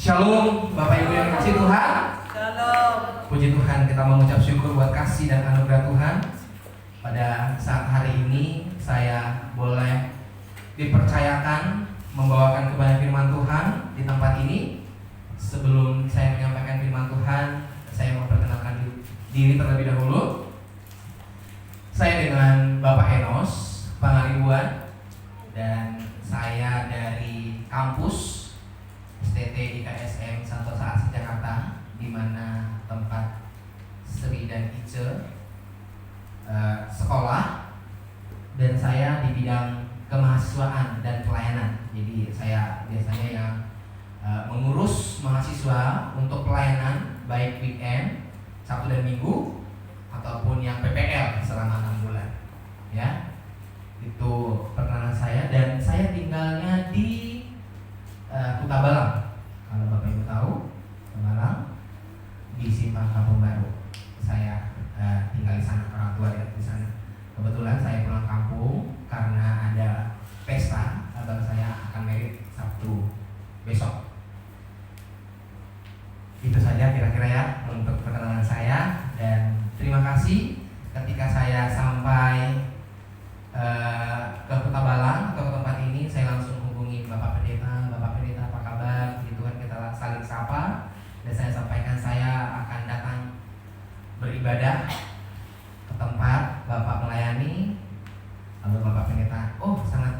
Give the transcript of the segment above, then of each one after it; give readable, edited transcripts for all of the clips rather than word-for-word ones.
Shalom, Bapak Ibu yang dikasihi Tuhan. Shalom. Puji Tuhan, kita mengucap syukur buat kasih dan anugerah Tuhan. Pada saat hari ini saya boleh dipercayakan membawakan kebenaran firman Tuhan di tempat ini. Sebelum saya menyampaikan firman Tuhan, saya memperkenalkan diri terlebih dahulu. Saya dengan Bapak Enos Pangaribuan, dan saya dari kampus STT IKSM Santosa Asih Jakarta, di mana tempat Sri dan Ice sekolah, dan saya di bidang kemahasiswaan dan pelayanan. Jadi saya biasanya yang mengurus mahasiswa untuk pelayanan baik weekend, Sabtu dan Minggu, ataupun yang PPL selama 6 bulan. Ya, itu perkenalan saya, dan saya tinggalnya di Kuta Balang. Kalau Bapak Ibu tahu, Balang di Simpang Kampung Baru. Saya tinggal di sana, orang tua di sana. Kebetulan saya pulang kampung karena ada pesta. Abang saya akan merit Sabtu besok. Itu saja kira-kira ya untuk perkenalan saya, dan terima kasih ketika saya sampai ke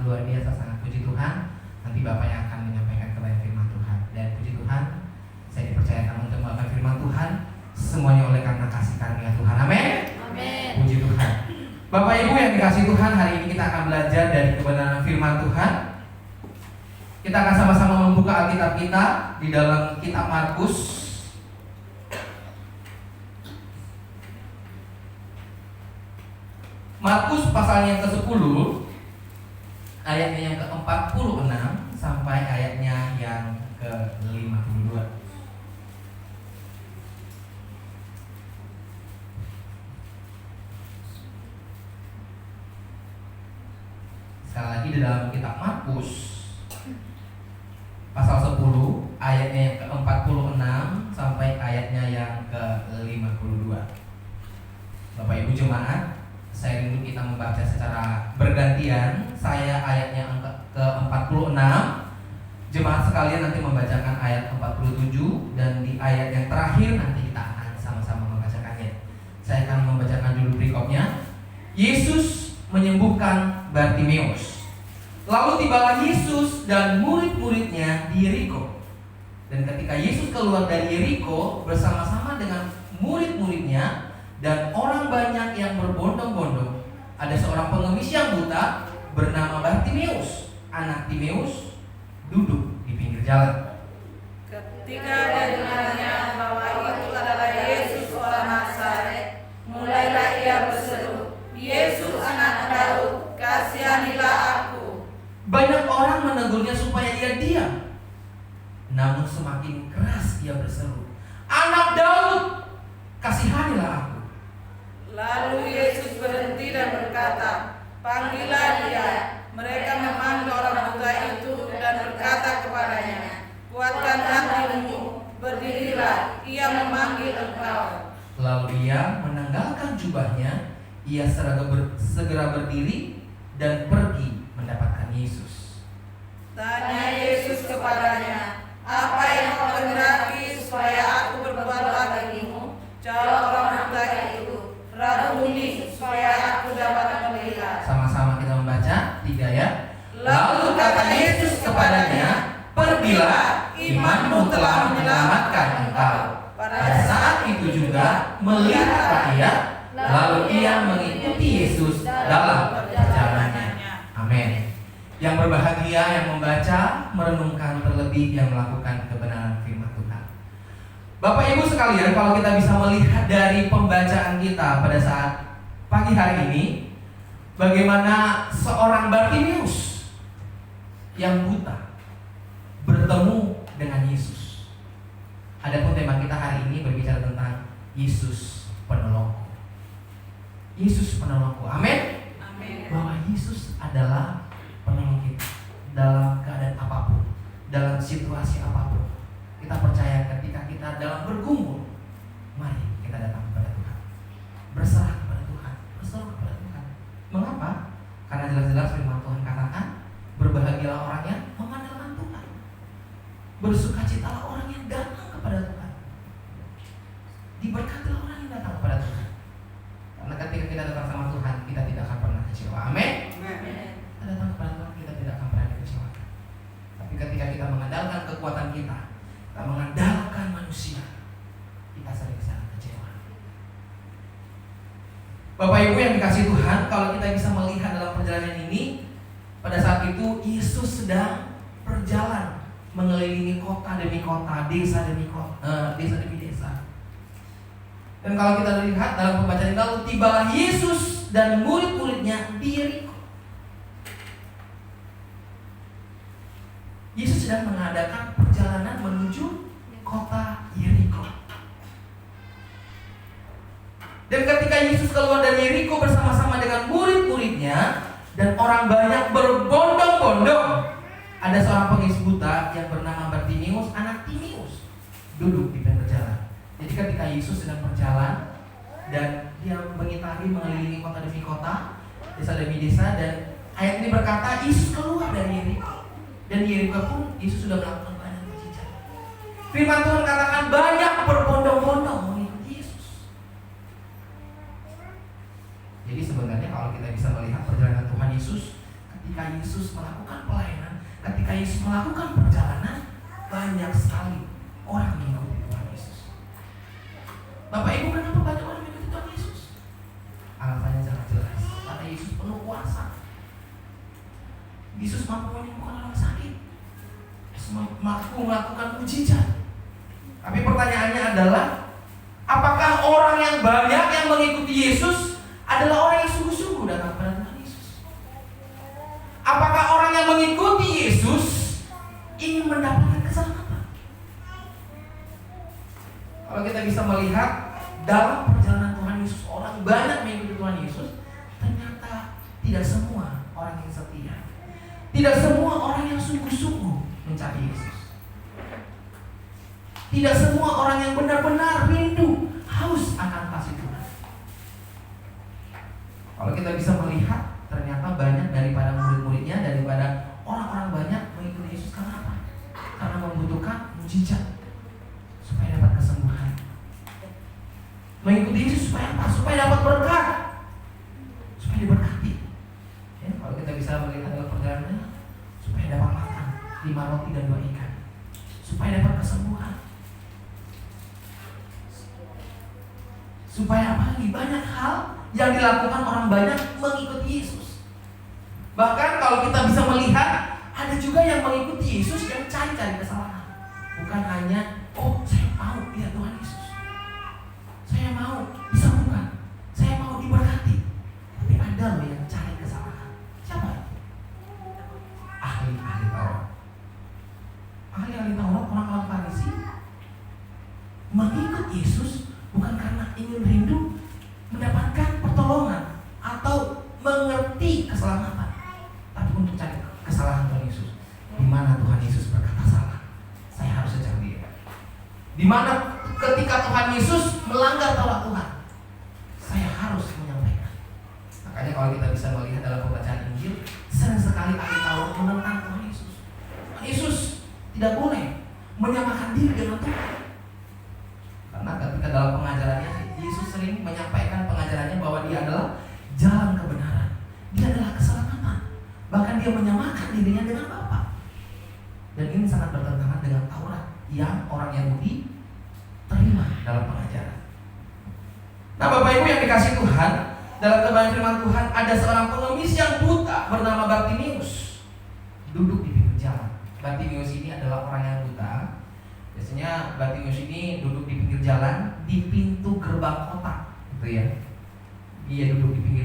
luar biasa, sangat puji Tuhan. Nanti Bapak yang akan menyampaikan kepada firman Tuhan. Dan puji Tuhan, saya dipercayakan untuk membawakan firman Tuhan, semuanya oleh karena kasih karunia Tuhan. Amin. Amin. Puji Tuhan. Bapak Ibu yang dikasih Tuhan, hari ini kita akan belajar dari kebenaran firman Tuhan. Kita akan sama-sama membuka Alkitab kita di dalam kitab Markus. Markus pasal yang ke-10, ayatnya yang ke-46 sampai ayatnya yang ke-52. Sekali lagi di dalam kitab Markus pasal 10, ayatnya yang ke-46 sampai ayatnya yang ke-52. Bapak Ibu jemaat, saya rindu kita membaca secara bergantian. Saya ayatnya ke-46, jemaat sekalian nanti membacakan ayat 47, dan di ayat yang terakhir nanti kita akan sama-sama membacakannya. Saya akan membacakan dulu perikopnya. Yesus menyembuhkan Bartimeus. Lalu tibalah Yesus dan murid-muridnya di Yeriko. Dan ketika Yesus keluar dari Yeriko bersama-sama dengan murid-muridnya dan orang banyak yang berbondong-bondong, ada seorang pengemis yang buta bernama Bartimeus, anak Timeus, duduk di pinggir jalan. Ketika dia dengarnya bahwa itu adalah Yesus orang Nazaret, mulailah ia berseru, "Yesus anak Daud, kasihanilah aku." Banyak orang menegurnya supaya ia diam, namun semakin keras ia berseru, "Anak Daud, kasihanilah aku." Lalu Yesus berhenti dan berkata, "Panggillah dia." Mereka memanggil orang buta itu dan berkata kepadanya, "Kuatkan hatimu, berdirilah, ia memanggil engkau." Lalu ia menanggalkan jubahnya, ia segera berdiri dan pergi mendapatkan Yesus. Tanya Yesus kepadanya, "Apa yang kau kehendaki supaya aku berbuat bagimu?" Jawab orang buta itu, "Rabuni, supaya aku dapat melihat." Sama-sama kita membaca 3 ya. Lalu kata Yesus kepadanya, "Pergilah, imanmu telah menyelamatkan engkau." Pada saat itu juga melihatlah ia, lalu ia mengikuti Yesus dalam perjalanannya. Amin. Yang berbahagia yang membaca, merenungkan, terlebih yang melakukan kebenaran firman Tuhan. Bapak Ibu sekalian, kalau kita bisa melihat dari pembacaan kita pada saat pagi hari ini, bagaimana seorang Bartimeus yang buta bertemu dengan Yesus. Adapun tema kita hari ini berbicara tentang Yesus penolongku. Yesus penolongku. Amin. Amin. Bahwa Yesus adalah penolong kita dalam keadaan apapun, dalam situasi apapun. Kita percaya ketika kita dalam bergumul, mari kita datang kepada Tuhan, berserah kepada Tuhan, berseru kepada Tuhan. Mengapa? Karena jelas-jelas firman Tuhan katakan, berbahagialah orang yang mengandalkan Tuhan, bersukacitalah orang yang datang kepada Tuhan, diberkatilah orang yang datang kepada Tuhan. Karena ketika kita datang sama Tuhan, kita tidak akan pernah kecewa. Amin. Kita datang kepada Tuhan, kita tidak akan pernah dikecewakan. Tapi ketika kita mengandalkan kekuatan kita mengandalkan manusia, kita sering sangat kecewa. Bapak Ibu yang dikasih Tuhan, kalau kita bisa melihat dalam perjalanan ini, pada saat itu Yesus sedang berjalan mengelilingi kota demi kota, desa demi kota, desa demi desa. Dan kalau kita lihat dalam pembacaan ini, lalu tibalah Yesus dan murid-muridnya di Yeriko. Yesus sedang mengadakan perjalanan menuju kota Yeriko. Dan ketika Yesus keluar dari Yeriko bersama-sama dengan murid-muridnya dan orang banyak berbondong-bondong, ada seorang pengemis buta yang bernama Bartimeus, anak Timeus, duduk di pinggir jalan. Jadi ketika Yesus sedang berjalan dan dia mengelilingi kota demi kota, desa demi desa, dan ayat ini berkata Yesus keluar dari Yeriko. Dan di Yeriko pun Yesus sudah melakukan banyak mujizat. Firman Tuhan katakan banyak berbondong-bondong mengikuti Yesus. Jadi sebenarnya kalau kita bisa melihat perjalanan Tuhan Yesus, ketika Yesus melakukan pelayanan, ketika Yesus melakukan perjalanan, banyak sekali orang mengikuti Tuhan Yesus. Bapak Ibu, kenapa banyak orang mengikuti Tuhan Yesus? Alasannya sangat jelas, karena Yesus penuh kuasa. Yesus mampu menyembuhkan orang sakit, Yesus mampu melakukan mujizat. Tapi pertanyaannya adalah, apakah orang yang banyak yang mengikuti Yesus adalah orang yang sungguh-sungguh datang kepada Tuhan Yesus? Apakah orang yang mengikuti Yesus ingin mendapatkan keselamatan? Kalau kita bisa melihat dalam perjalanan Tuhan Yesus, orang banyak mengikuti Tuhan Yesus, ternyata tidak semua orang yang setia, tidak semua orang yang sungguh-sungguh mencari Yesus, tidak semua orang yang benar-benar rindu, haus akan kasih Tuhan. Kalau kita bisa melihat, ternyata banyak daripada murid-muridnya, daripada orang-orang banyak mengikuti Yesus karena apa? Karena membutuhkan mujizat supaya dapat kesembuhan. Mengikuti Yesus supaya apa? Supaya dapat berkat, supaya diberkati. Ya, kalau kita bisa melihat dalam perjalanannya, supaya dapat makan 5 roti dan 2 ikan, supaya dapat kesembuhan, supaya apa lagi? Banyak hal yang dilakukan orang banyak mengikuti Yesus. Bahkan kalau kita bisa melihat, ada juga yang mengikuti Yesus yang cari-cari kesalahan. Bukan hanya, oh saya mau lihat Tuhan Yesus, saya mau disembuhkan, saya mau diberkati. Tapi ada loh yang cari kesalahan. Siapa? Ahli-ahli Taurat. Ahli-ahli Taurat, orang-orang Farisi mengikut Yesus bukan karena ingin rindu mendapatkan pertolongan atau mengerti keselamatan, tapi untuk cari kesalahan Tuhan Yesus. Di mana Tuhan Yesus berkata salah, saya harus secara dia. Di mana ketika Tuhan Yesus melanggar Taurat Tuhan, saya harus menyampaikan. Makanya kalau kita bisa melihat dalam pembacaan Injil, sering sekali ahli Taurat menentang Tuhan Yesus. Tuhan Yesus tidak boleh menyamakan diri dengan Tuhan. Karena ketika dalam pengajarannya, Yesus sering menyampaikan pengajarannya bahwa dia adalah jalan kebenaran, dia adalah keselamatan. Bahkan dia menyamakan dirinya dengan Bapa. Dan ini sangat bertentangan dengan Taurat yang orang Yahudi terima dalam pengajaran. Nah, Bapak Ibu yang dikasih Tuhan, dalam kebenaran firman Tuhan ada seorang pengemis yang buta bernama Bartimeus, duduk di pinggir jalan. Bartimeus ini adalah orang yang buta. Biasanya Bartimeus ini duduk di pinggir jalan, di pintu gerbang kota, gitu ya. Dia duduk di pintu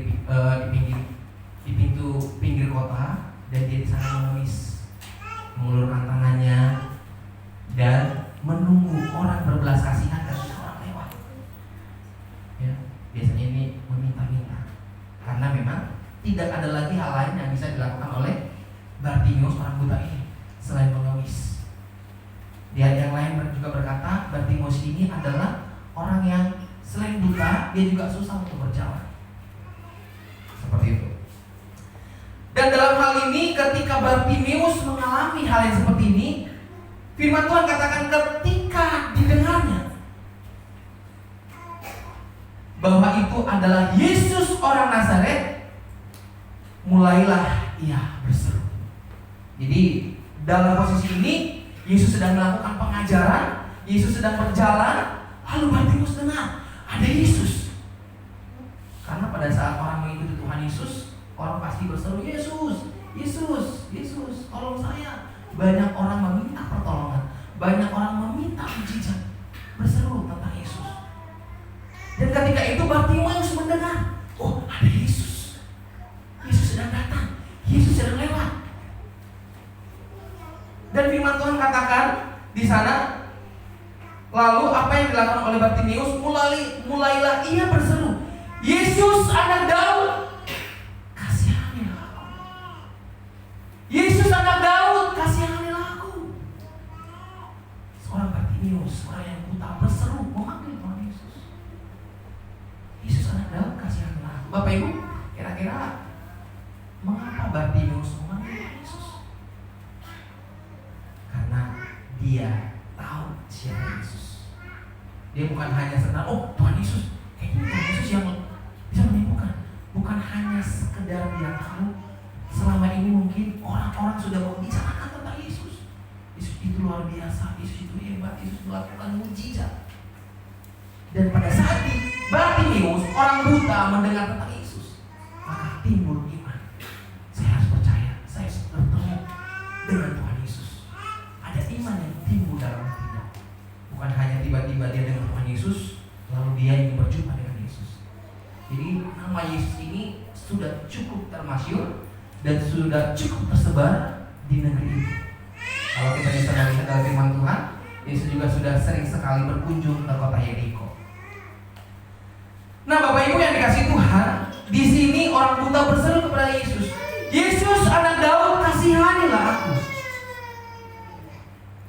pinggir kota, dan dia di sana mengemis, mengulurkan tangannya dan menunggu orang berbelas kasihan ketika orang lewat. Ya, biasanya ini meminta-minta, karena memang tidak ada lagi hal lain yang bisa dilakukan oleh Bartimeus orang buta ini selain mengemis. Di ayat yang lain juga berkata, Bartimeus ini adalah orang yang selain buta, dia juga susah untuk berjalan. Seperti itu. Dan dalam hal ini, ketika Bartimeus mengalami hal yang seperti ini, firman Tuhan katakan ketika didengarnya bahwa itu adalah Yesus orang Nazaret, mulailah ia berseru. Jadi dalam posisi ini, Yesus sedang melakukan pengajaran, Yesus sedang berjalan, lalu Bartimeus dengar ada Yesus. Karena pada saat orang mengikuti Tuhan Yesus, orang pasti berseru, Yesus, Yesus, Yesus, tolong saya. Banyak orang meminta pertolongan, banyak orang meminta mujizat, berseru tentang Yesus. Dan ketika itu Bartimeus mendengar, oh ada Yesus, Yesus sedang datang, Yesus sedang lewat. Dan firman Tuhan katakan di sana, lalu apa yang dilakukan oleh Bartimeus? Mulailah ia berseru, Yesus anak Daud, kasihanilah aku. Yesus anak Daud, kasihanilah aku. Seorang Bartimeus, orang yang buta, berseru memanggil Tuhan Yesus. Yesus anak Daud, kasihanilah aku. Bapak Ibu, kira-kira mengapa Bartimeus memanggil Tuhan Yesus? Karena dia tahu siapa Yesus. Dia bukan hanya sekedar, oh Tuhan Yesus, kayaknya Tuhan Yesus yang bisa menyembuhkan. Bukan hanya sekedar dia tahu selama ini orang sudah membicarakan tentang Yesus. Yesus itu luar biasa, Yesus itu hebat, Yesus melakukan mujizat. Dan pada saat Bartimeus, orang buta, mendengar tentang Yesus, maka timbul iman. Saya harus percaya, saya harus bertemu dengan Tuhan Yesus. Ada iman yang timbul dalam hatinya. Bukan hanya tiba-tiba dia dengan Tuhan Yesus, lalu dia ingin berjumpa dengan Yesus. Jadi nama Yesus ini sudah cukup termasyhur dan sudah cukup tersebar di negeri itu. Kalau kita bisa melihat dalam firman Tuhan, Yesus juga sudah sering sekali berkunjung ke kota Yeriko. Nah, Bapak Ibu yang dikasih Tuhan, di sini orang buta berseru kepada Yesus, Yesus anak Daud, kasihanilah aku.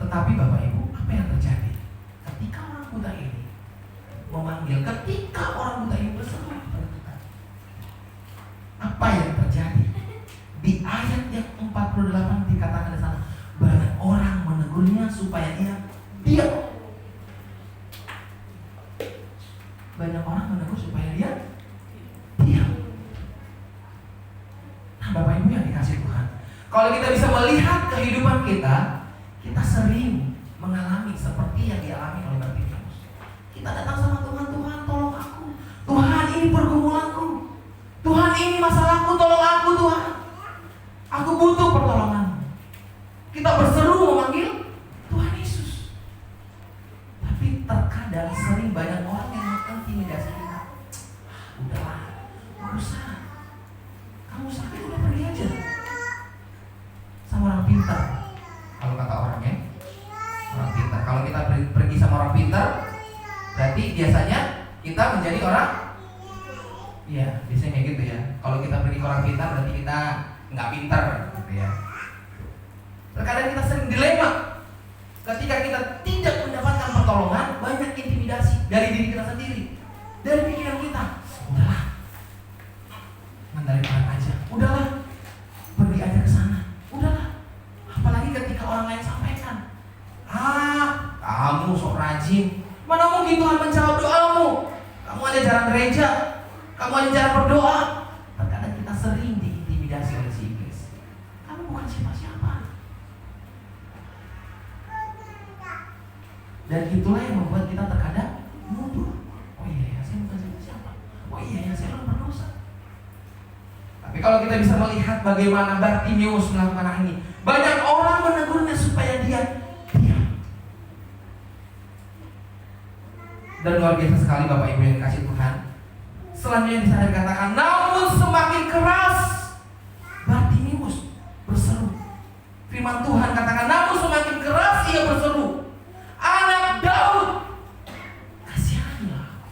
Tetapi Bapak Ibu, apa yang terjadi? Ketika orang buta ini memanggil, ketika orang buta ini berseru kepada Tuhan, apa yang terjadi? Di ayat yang 48 dikatakan di sana, banyak orang menegurnya supaya dia diam. Banyak orang menegur supaya dia diam. Nah, Bapak Ibu yang dikasih Tuhan, kalau kita bisa melihat kehidupan kita, kita sering mengalami seperti yang dialami oleh Bartimeus. Kita datang sama Tuhan, Tuhan tolong aku, Tuhan ini pergumulanku, Tuhan ini masalahku, tolong aku Tuhan, aku butuh pertolongan. Kita berseru memanggil Tuhan Yesus. Tapi terkadang sering banyak orang yang mengintimidasi kita. Udahlah, gak usah, kamu sakit udah pergi aja sama orang pintar. Kalau kata orangnya, orang pintar. Kalau kita pergi sama orang pintar, berarti biasanya kita menjadi orang, iya biasanya kayak gitu ya. Kalau kita pergi ke orang pintar, berarti kita nggak pintar, gitu ya. Terkadang kita sering dilema. Ketika kita tidak mendapatkan pertolongan, banyak intimidasi dari diri kita sendiri, dari pikiran kita. Udahlah, mandari Tuhan aja. Udahlah, pergi aja ke sana. Udahlah. Apalagi ketika orang lain sampaikan, kamu sok rajin, mana mungkin Tuhan menjawab doamu? Kamu ada jarang gereja, kamu ada jarang berdoa. Terkadang kita sering diintimidasi oleh si iblis. Kamu bukan siapa-siapa. Dan itulah yang membuat kita terkadang mundur. Oh iya ya, saya bukan siapa-siapa. Oh iya ya, saya belum berdosa. Tapi kalau kita bisa melihat bagaimana Bartimeus melakukan hal ini, banyak orang menegurnya supaya dia diam. Dan luar biasa sekali Bapak Ibu yang dikasih Tuhan. Selanjutnya bisa dikatakan, namun semakin keras Bartimeus berseru. Firman Tuhan katakan, namun semakin keras ia berseru, anak Daud, kasihanilah.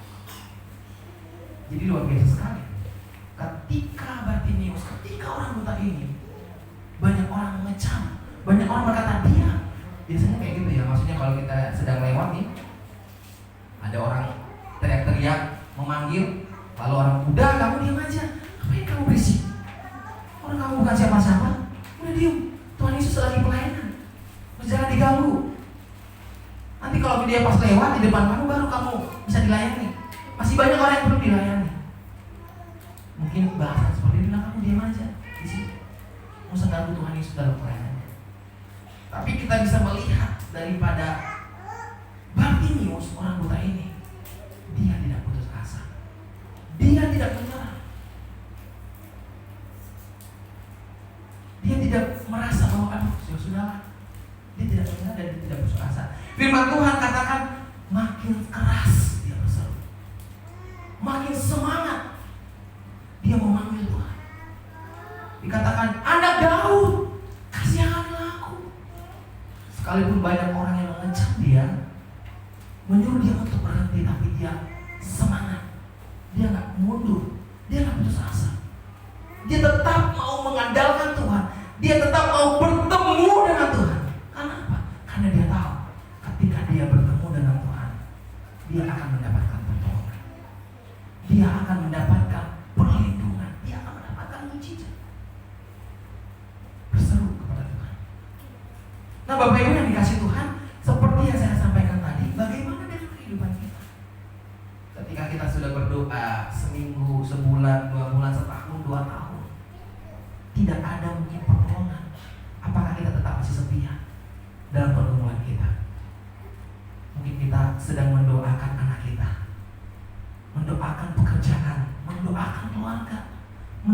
Jadi luar biasa sekali. Ketika Bartimeus, ketika orang buta ini, banyak orang mengecam, banyak orang berkata diam. Biasanya kayak gitu ya. Maksudnya kalau kita sedang lewat nih, ada orang teriak-teriak, memanggil, lalu orang, udah kamu diam aja, ngapain kamu berisik? Orang kamu bukan siapa-siapa, udah diam. Tuhan Yesus lagi pelayanan, jangan diganggu. Nanti kalau dia pas lewat di depan kamu, baru kamu bisa dilayani. Masih banyak orang yang belum dilayani. Mungkin bahasa seperti itu, kamu diam aja di sini. Mau ganggu Tuhan Yesus dalam pelayanannya. Tapi kita bisa melihat daripada Bartimeus, orang buta ini, dia tidak putus asa, dia tidak menyerah, dia tidak merasa bahwa aduh ya sudahlah. Dia tidak menyerah dan dia tidak putus asa. Firman Tuhan katakan, makin keras dia berseru, makin semangat dia memanggil Tuhan. Dikatakan, anak Daud, kasihanilah aku. Sekalipun banyak orang yang mengecam dia, menyuruh dia untuk berhenti, tapi dia semangat. Dia gak mundur, dia gak putus asa. Dia tetap mau mengandalkan Tuhan, dia tetap mau bertemu dengan Tuhan. Karena apa? Karena dia tahu ketika dia bertemu dengan Tuhan, dia akan mendapatkan pertolongan, dia akan mendapatkan perlindungan, dia akan mendapatkan mujizat. Berseru kepada Tuhan. Nah Bapak Ibu yang dikasih Tuhan, seperti yang saya sampaikan tadi, bagaimana dengan kehidupan kita? Ketika kita sudah berdoa seminggu, sebulan, 2 bulan, setahun, 2 tahun, tidak ada mungkin pertolongan,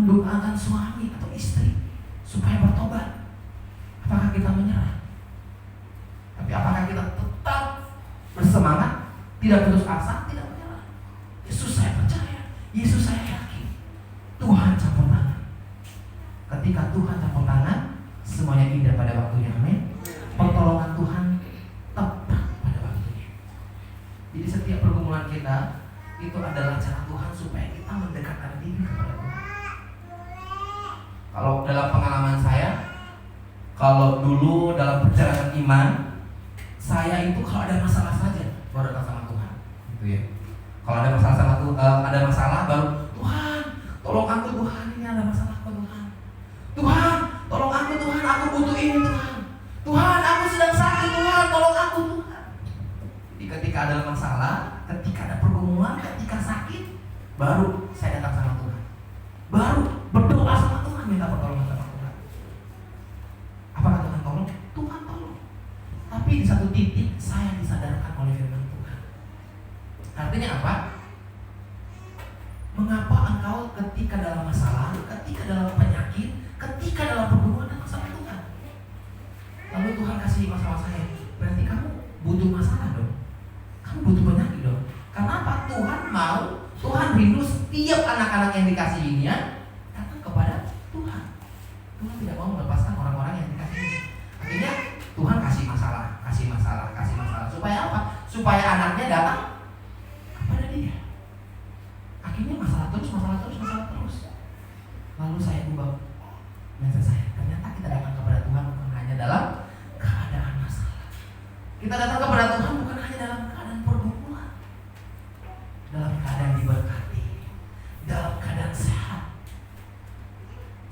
mendoakan suami atau istri supaya bertobat? Apakah kita menyerah? Tapi apakah kita tetap bersemangat, tidak putus asa, tidak menyerah? Yesus saya percaya, Yesus saya yakin, Tuhan campur tangan. Ketika Tuhan campur tangan, semuanya indah pada waktunya. Amin. Pertolongan Tuhan tepat pada waktunya. Jadi setiap pergumulan kita itu adalah cara Tuhan supaya kita mendekatkan diri kepada Tuhan. Kalau dalam pengalaman saya, kalau dulu dalam perjalanan iman, saya itu kalau ada masalah saja baru datang sama Tuhan, gitu ya. Kalau ada masalah sama ada masalah baru, Tuhan, tolong aku Tuhan, ini ada masalah apa Tuhan? Tuhan, tolong aku Tuhan, aku butuh ini Tuhan. Tuhan, aku sedang sakit Tuhan, tolong aku Tuhan. Jadi ketika ada masalah, ketika ada pergumulan, ketika sakit, baru saya datang sama Tuhan. Baru berdoa sama Tuhan, minta pertolongan sama Tuhan. Apakah Tuhan tolong? Tuhan tolong. Tapi di satu titik saya disadarkan oleh firman Tuhan. Artinya apa? Mengapa engkau ketika dalam masalah, ketika dalam penyakit, ketika dalam pergumulan datang sama Tuhan? Lalu Tuhan kasih masalah saya. Berarti kamu butuh masalah dong. Kamu butuh penyakit dong. Karena apa? Tuhan mau, Tuhan rindu setiap anak-anak yang dikasihinya datang kepada Tuhan. Tuhan tidak mau melepaskan orang-orang yang dikasihinya. Akhirnya Tuhan kasih masalah. Supaya apa? Supaya anaknya datang kepada Dia. Akhirnya masalah terus. Lalu saya ubah mindset saya. Ternyata kita datang kepada Tuhan bukan hanya dalam keadaan masalah. Kita datang kepada Tuhan bukan hanya dalam keadaan pergumulan, dalam keadaan diberkati, dalam keadaan sehat,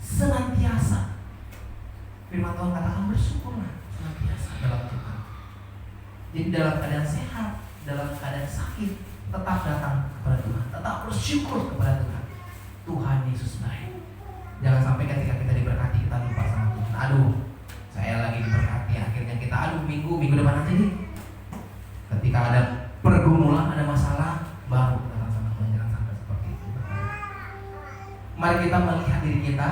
senantiasa. Firman Tuhan katakan bersyukurlah senantiasa dalam Tuhan. Jadi dalam keadaan sehat, dalam keadaan sakit, tetap datang kepada Tuhan, tetap bersyukur kepada Tuhan. Tuhan Yesus baik. Jangan sampai ketika kita diberkati kita lupa sama Tuhan. Aduh, saya lagi diberkati, akhirnya kita minggu depan aja nih. Ketika ada pergumulan, ada masalah, baru datang sama Tuhan. Jangan sampai seperti itu. Mari kita melihat diri kita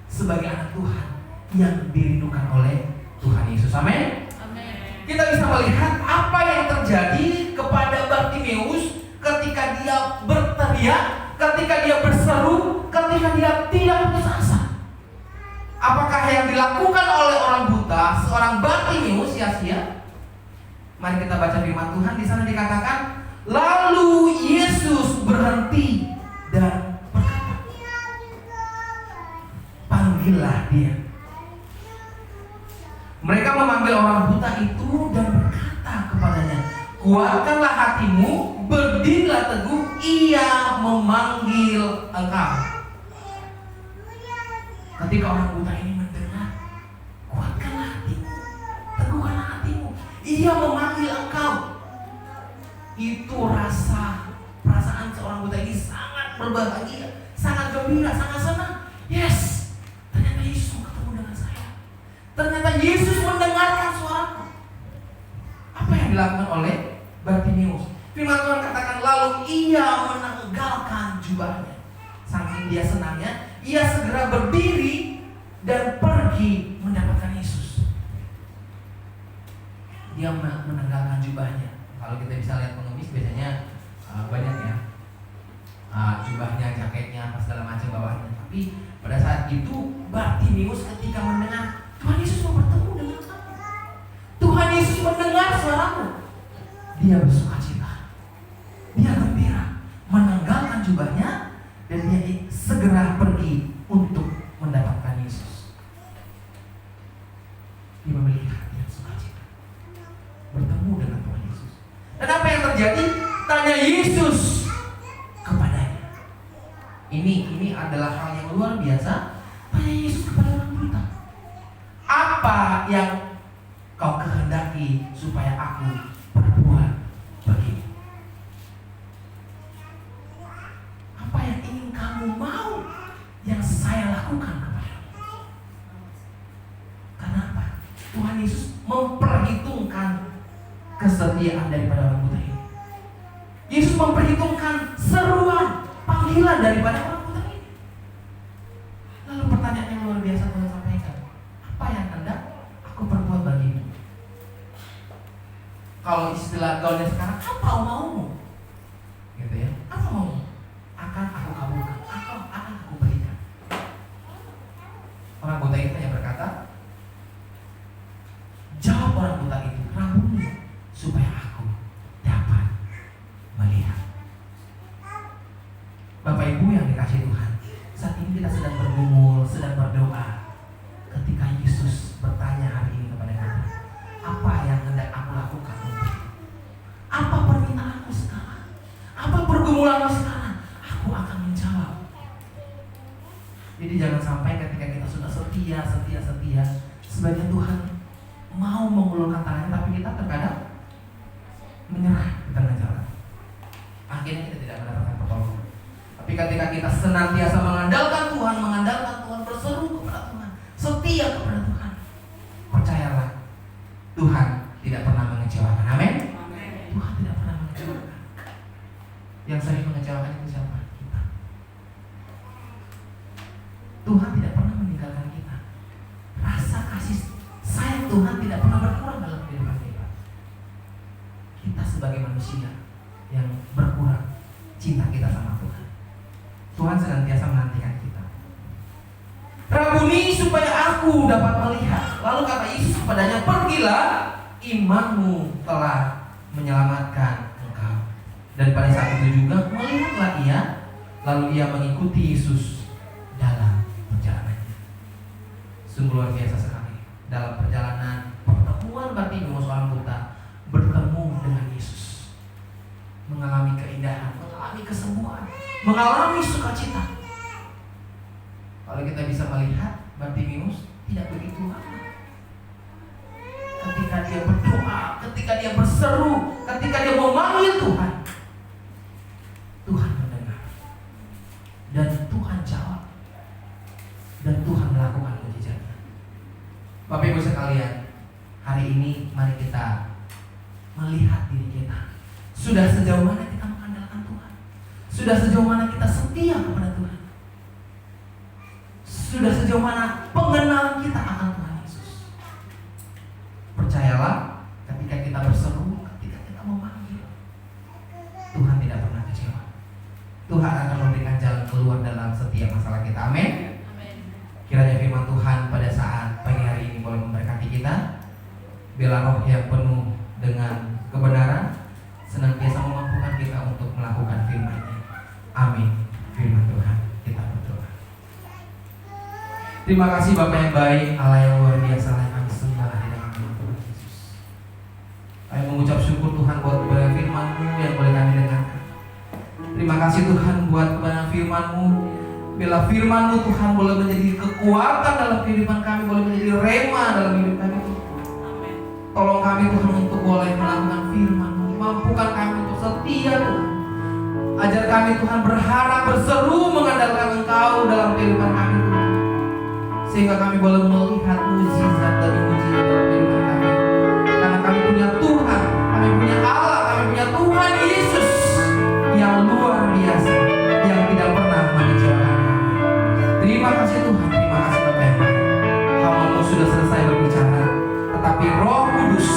sebagai anak Tuhan yang dirindukan oleh Tuhan Yesus. Amin. Kita bisa melihat apa yang terjadi kepada Bartimeus ketika dia berteriak, ketika dia berseru, ketika dia tidak putus asa. Apakah yang dilakukan oleh orang buta, seorang Bartimeus sia-sia? Mari kita baca firman Tuhan. Di sana dikatakan, lalu Yesus berhenti dan berkata, panggillah dia. Mereka memanggil orang buta itu dan berkata kepadanya, kuatkanlah hatimu, berdirilah teguh, ia memanggil engkau. Ketika orang buta ini mendengar, kuatkanlah hatimu, teguhkanlah hatimu, ia memanggil engkau. Itu perasaan seorang buta ini sangat berbahagia, sangat gembira, sangat senang. Yes, ternyata Yesus ketemu dengan saya. Ternyata Yesus mendengarkan suaraku. Apa yang dilakukan oleh Bartimeus? Firman Tuhan katakan, lalu ia menanggalkan jubahnya. Saking dia senangnya, ia segera berdiri dan pergi mendapatkan Yesus. Dia menanggalkan jubahnya. Kalau kita bisa lihat pengemis biasanya banyak ya, jubahnya, jaketnya, apa segala macam bawahnya. Tapi pada saat itu Bartimeus ketika mendengar Tuhan Yesus mau bertemu dengan kamu, Tuhan Yesus mendengar suaramu, dia bersukacita, dia gembira, menanggalkan jubahnya dan dia segera pergi untuk mendapatkan Yesus. Dia memiliki hati yang sukacita, bertemu dengan Tuhan Yesus. Dan apa yang terjadi? Tanya Yesus kepadanya. Ini adalah hal yang luar biasa. Tanya Yesus kepada orang buta, apa yang kau kehendaki supaya aku berbuat bagimu? Apa yang ingin kamu mau yang saya lakukan kepadamu? Kenapa? Tuhan Yesus memperhitungkan kesetiaan daripada orang buta ini. Yesus memperhitungkan seruan, panggilan daripada orang buta ini. Kalau istilah gaulnya sekarang, apa maumu? Gitu ya. Apa maumu? Akan aku kabulkan, akan aku berikan. Orang buta itu hanya berkata, jawab orang buta itu, Rabuni, supaya aku dapat melihat. Bapak Ibu yang dikasihi Tuhan, saat ini kita sedang bergumul, sedang berdoa. Ketika Yesus bertanya hari ini kepada kita, apa yang hendak aku lakukan untukmu? Apa permintaanmu sekarang? Apa pergumulanmu sekarang? Aku akan menjawab. Jadi jangan sampai ketika kita sudah setia, sebagian Tuhan mau mengulurkan tangannya, tapi kita terkadang menyerah di tengah jalan. Akhirnya kita tidak mendapatkan pertolongan. Tapi ketika kita senantiasa mengandalkan Tuhan, berseru kepada Tuhan, setia kepada Tuhan, percayalah, Tuhan tidak pernah mengecewakan. Amin. Tuhan tidak pernah mengecewakan. Yang sering mengecewakan itu siapa? Kita. Tuhan tidak pernah meninggalkan kita. Rasa kasih sayang Tuhan tidak pernah berkurang dalam kehidupan kita. Kita sebagai manusia yang berkurang cinta kita sama Tuhan. Tuhan senantiasa menantikan kita. Rabuni, supaya aku dapat melihat. Lalu kata Yesus kepadanya, pergilah, imanmu telah menyelamatkan engkau. Dan pada saat itu juga melihatlah ia, lalu ia mengikuti Yesus dalam perjalanannya. Sungguh luar biasa sekali. Dalam perjalanan pertemuan Bartimeus orang buta bertemu dengan Yesus, mengalami keindahan, mengalami kesembuhan, mengalami sukacita. Kalau kita bisa melihat Bartimeus tidak begitu lama. Ketika dia berdoa, ketika dia berseru, ketika dia memanggil Tuhan, Tuhan mendengar dan Tuhan jawab dan Tuhan melakukan mujizatnya. Bapak Ibu sekalian, hari ini mari kita melihat diri kita. Sudah sejauh mana kita mengandalkan Tuhan? Sudah sejauh mana kita setia kepada Tuhan? Sudah sejauh mana pengenalan kita akan Tuhan Yesus? Percayalah, ketika kita berseru, ketika kita memanggil, Tuhan tidak pernah kecewa. Tuhan akan memberikan jalan keluar dalam setiap masalah kita. Amin. Kiranya firman Tuhan pada saat pagi hari ini boleh memberkati kita. Biarlah roh yang penuh dengan kebenaran senantiasa memampukan kita untuk melakukan firman-Nya. Amin. Firman Tuhan, kita berdoa. Terima kasih Bapa yang baik, Allah yang luar biasa, Allah yang kami sembah di dalam nama Tuhan Yesus. Kami mengucap syukur Tuhan buat kebenaran firman-Mu yang boleh kami dengarkan. Terima kasih Tuhan buat kebenaran firman-Mu. Bila firman-Mu Tuhan boleh menjadi kekuatan dalam kehidupan kami, boleh menjadi rema dalam hidup kami. Tolong kami Tuhan untuk boleh melakukan firman-Mu. Mampukan kami untuk setia Tuhan. Ajar kami Tuhan berharap, berseru mengandalkan Engkau dalam kehidupan kami Tuhan. Sehingga kami boleh melihat mujizat demi mujizat dalam kehidupan kami. Karena kami punya Tuhan, kami punya Allah, kami punya Tuhan Yesus yang luar biasa, yang tidak pernah mengecewakan kami. Terima kasih Tuhan, terima kasih Bapa yang baik. Hamba-Mu sudah selesai berbicara, tetapi Roh Kudus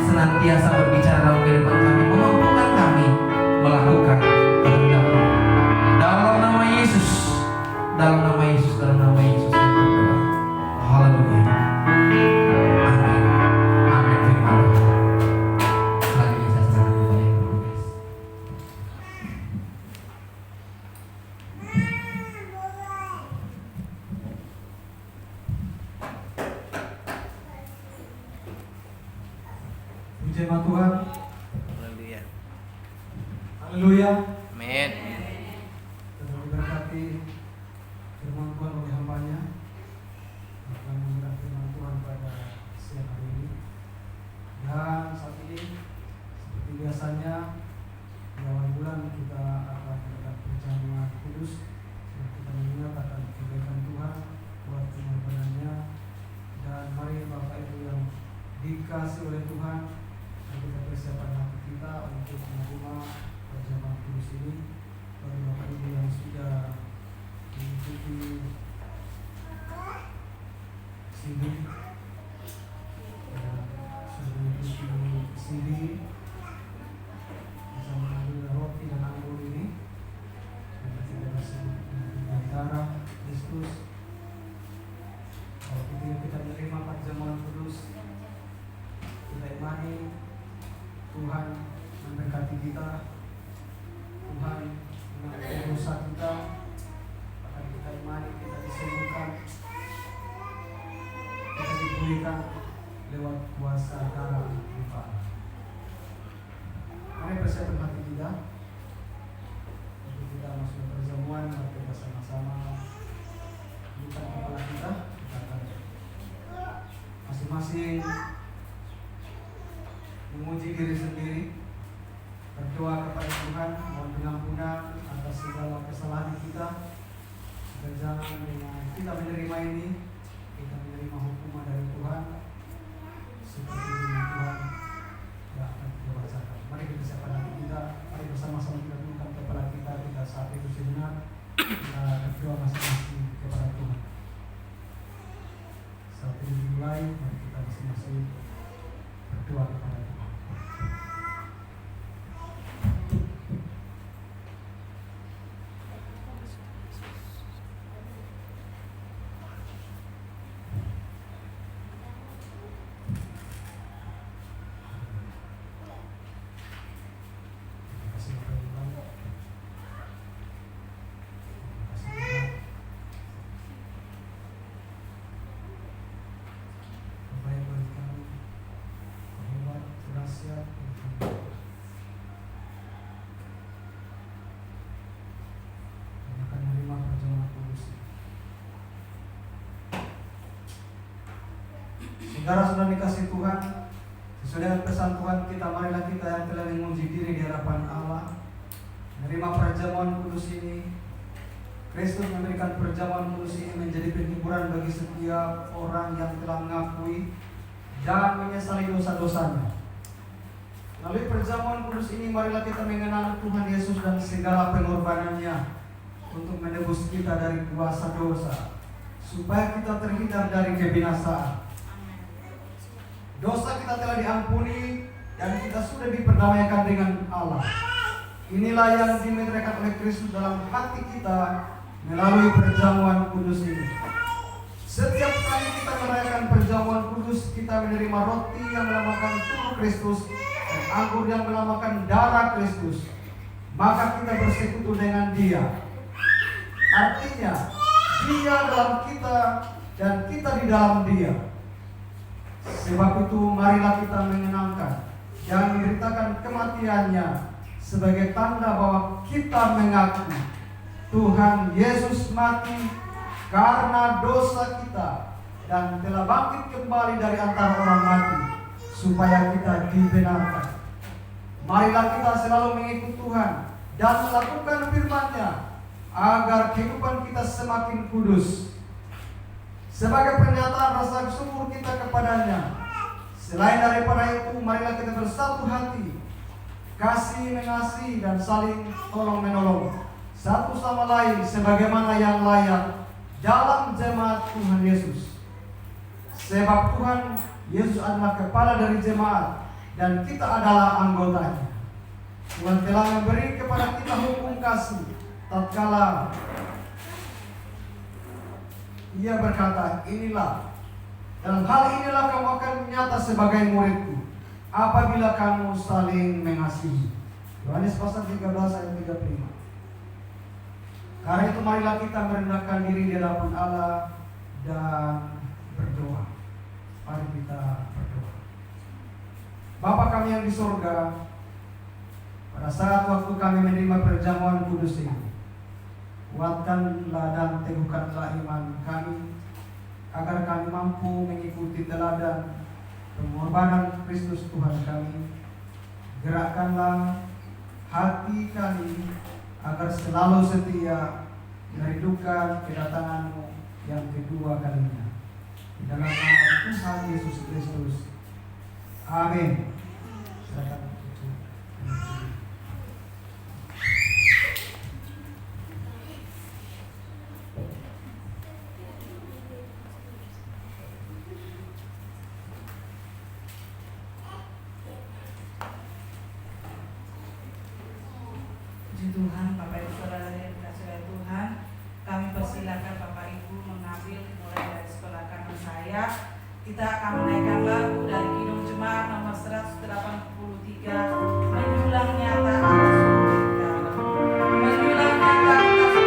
senantiasa berbicara dalam kehidupan kami, memampukan kami melakukan kehendak-Mu. Dalam nama Yesus, dalam nama Yesus, dalam nama Yesus yang berdoa. Haleluya. Amin. Amin. Firman Tuhan. Selanjutnya saya serahkan kepada yang bertugas. Puji nama Tuhan. Haleluya. Haleluya. Amin. Dan diberkati firman Tuhan oleh hamba-Nya. Akan memberikan firman Tuhan pada siang hari ini. Dan saat ini seperti biasanya di awal bulan kita akan melakukan perjamuan kudus. Kita mengingat akan kebaikan Tuhan buat kebenarannya. Dan mari Bapak Ibu yang dikasih oleh Tuhan, mari kita persiapkan hati kita untuk menerima perjamuan kudus ini. Bagi Bapak Ibu yang sudah mengikuti CD, sudah mengikuti CD Tuhan memberkati kita, Tuhan mengampuni dosa kita, akan kita imani, kita disembuhkan, kita dipulihkan lewat kuasa darah Tuhan. Mari persiapkan hati kita untuk kita masuk ke perjamuan. Mari kita sama-sama buka kepala kita akan masing-masing memuji diri sendiri, berdoa kepada Tuhan, mohon pengampunan atas segala kesalahan kita, dan jangan dengan kita menerima ini, kita menerima hukuman dari Tuhan seperti firman Tuhan yang akan kita bacakan. Mari kita siapkan hati kita, mari bersama-sama kita tundukkan kepala kita saat itu sejenak, kita berdoa masing-masing kepada Tuhan. Saat ini dimulai, mari kita masing-masing berdoa kepada Tuhan. Saudara-saudara dikasih Tuhan, sesuai dengan pesan Tuhan kita, marilah kita yang telah menguji diri di hadapan Allah menerima perjamuan kudus ini. Kristus memberikan perjamuan kudus ini menjadi penghiburan bagi setiap orang yang telah mengakui dan menyesali dosa-dosanya. Melalui perjamuan kudus ini, marilah kita mengenal Tuhan Yesus dan segala pengorbanannya untuk menebus kita dari kuasa dosa, supaya kita terhindar dari kebinasaan. Dosa kita telah diampuni dan kita sudah diperdamaikan dengan Allah. Inilah yang dimeteraikan oleh Kristus dalam hati kita melalui perjamuan kudus ini. Setiap kali kita merayakan perjamuan kudus, kita menerima roti yang melambangkan tubuh Kristus dan anggur yang melambangkan darah Kristus. Maka kita bersekutu dengan Dia. Artinya, Dia dalam kita dan kita di dalam Dia. Sebab itu marilah kita mengenangkan dan memberitakan kematiannya sebagai tanda bahwa kita mengaku Tuhan Yesus mati karena dosa kita dan telah bangkit kembali dari antara orang mati supaya kita dibenarkan. Marilah kita selalu mengikut Tuhan dan melakukan firman-Nya agar kehidupan kita semakin kudus. Sebagai pernyataan rasa syukur kita kepadanya. Selain daripada itu, marilah kita bersatu hati, kasih mengasihi dan saling tolong menolong satu sama lain sebagaimana yang layak dalam jemaat Tuhan Yesus. Sebab Tuhan Yesus adalah kepala dari jemaat dan kita adalah anggotanya. Tuhan telah memberi kepada kita hukum kasih tatkala Ia berkata, inilah, dalam hal inilah kamu akan nyata sebagai muridku, apabila kamu saling mengasihi. Yohanes pasal 13 ayat 35. Karena itu marilah kita merendahkan diri di hadapan Allah dan berdoa. Mari kita berdoa. Bapa kami yang di surga, pada saat waktu kami menerima perjamuan kudus ini, kuatkanlah dan teguhkanlah iman kami, agar kami mampu mengikuti teladan pengorbanan Kristus Tuhan kami. Gerakkanlah hati kami agar selalu setia merindukan kedatangan-Mu yang kedua kalinya. Di dalam nama Tuhan Yesus Kristus. Amin. Silakan. Tuhan, Bapak Ibu Saudara yang dikasihi oleh Tuhan, kami persilakan Bapak Ibu mengambil mulai dari sebelah kanan saya. Kita akan menaikkan lagu dari Kidung Jemaat nomor 183 menjulang nyata atas negara. Menjulang nyata atas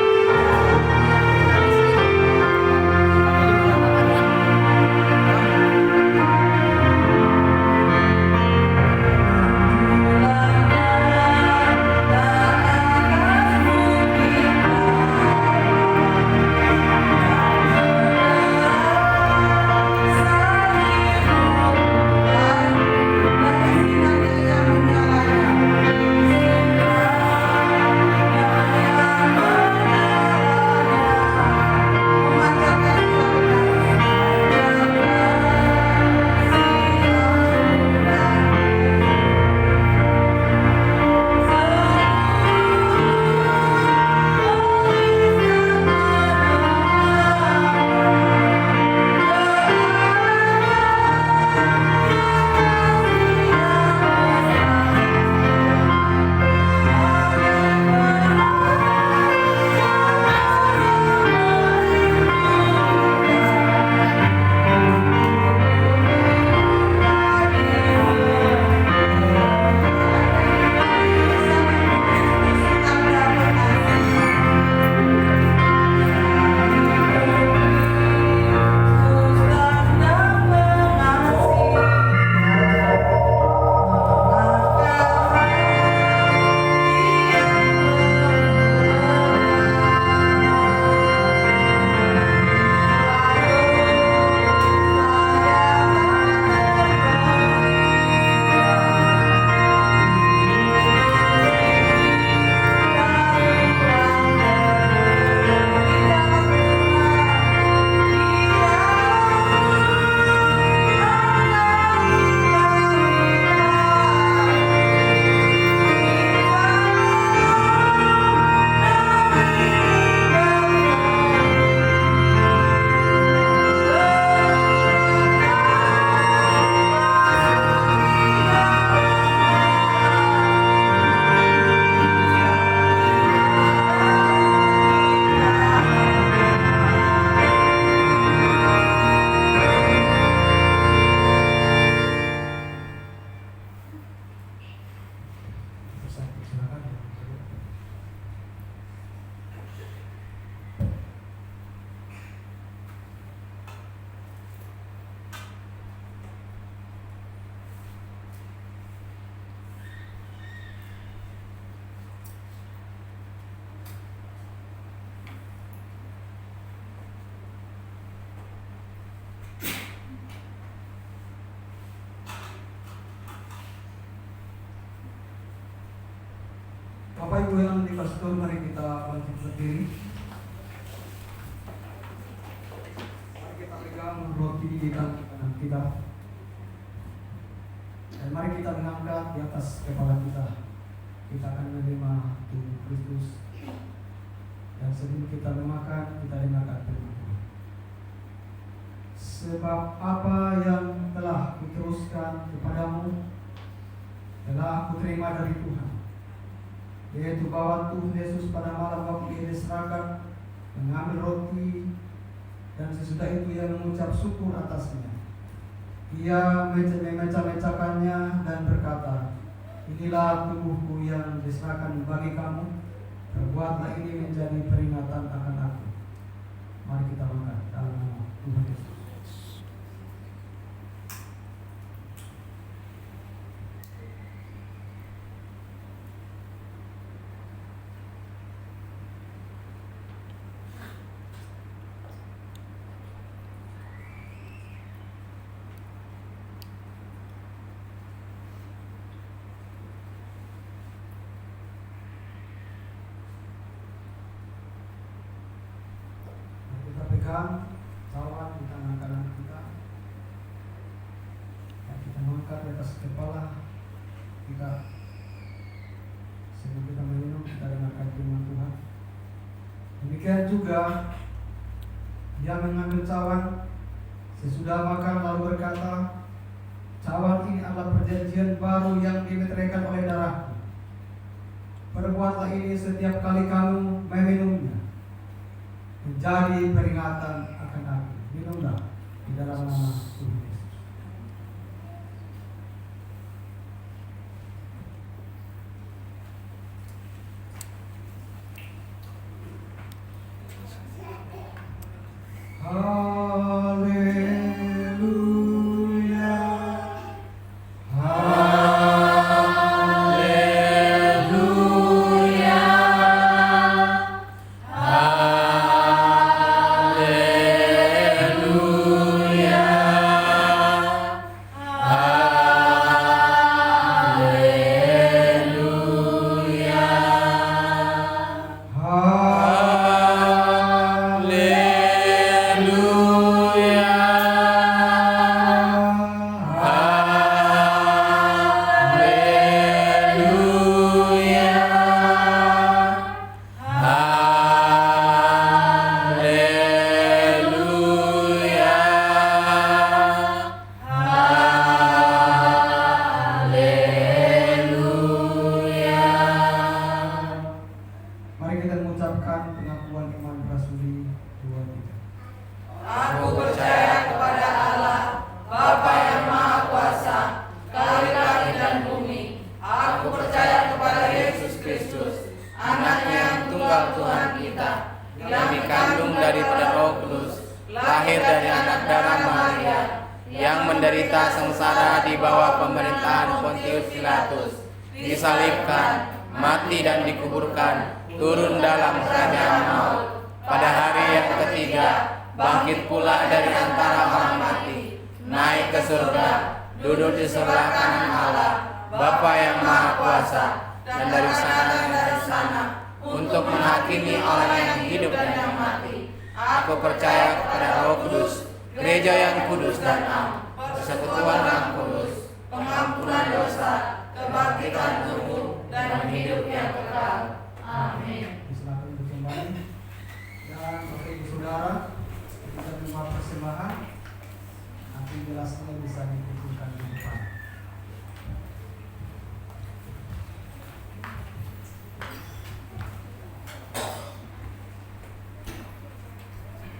Bapak Ibu yang dikasih Tuhan, mari kita bangkit berdiri. Mari kita pegang roti di kaki kanan kita. Dan mari kita mengangkat di atas kepala kita. Kita akan menerima tubuh Kristus. Dan sebelum kita memakan, kita dengarkan firman Tuhan. Sebab apa yang telah kuteruskan kepadamu telah kuterima dari Tuhan, yaitu bahwa Tuhan Yesus pada malam waktu ia diserahkan mengambil roti, dan sesudah itu ia mengucap syukur atasnya. Ia memecah-mecahkannya dan berkata, inilah tubuhku yang diserahkan bagi kamu, perbuatlah ini menjadi peringatan akan aku. Mari kita makan dalam nama Tuhan Yesus. Pegang cawan di tangan kanan kita, dan kita mengangkat di atas kepala kita. Sebelum kita minum, kita dengarkan firman Tuhan. Demikian juga dia mengambil cawan sesudah makan lalu berkata, cawan ini adalah perjanjian baru yang dimeteraikan oleh darahku. Perbuatlah ini setiap kali kamu meminumnya, menjadi peringatan akan aku. Minumlah di dalam nama Tuhan Yesus. yang menderita sengsara di bawah pemerintahan Pontius Pilatus, disalibkan, mati dan dikuburkan, turun dalam kerajaan maut. Pada hari yang ketiga, bangkit pula dari antara orang mati, naik ke surga, duduk di sebelah kanan Allah, Bapa yang Maha Kuasa, dan dari sana untuk menghakimi orang yang hidup dan yang mati. Aku percaya kepada Roh Kudus, gereja yang kudus dan am,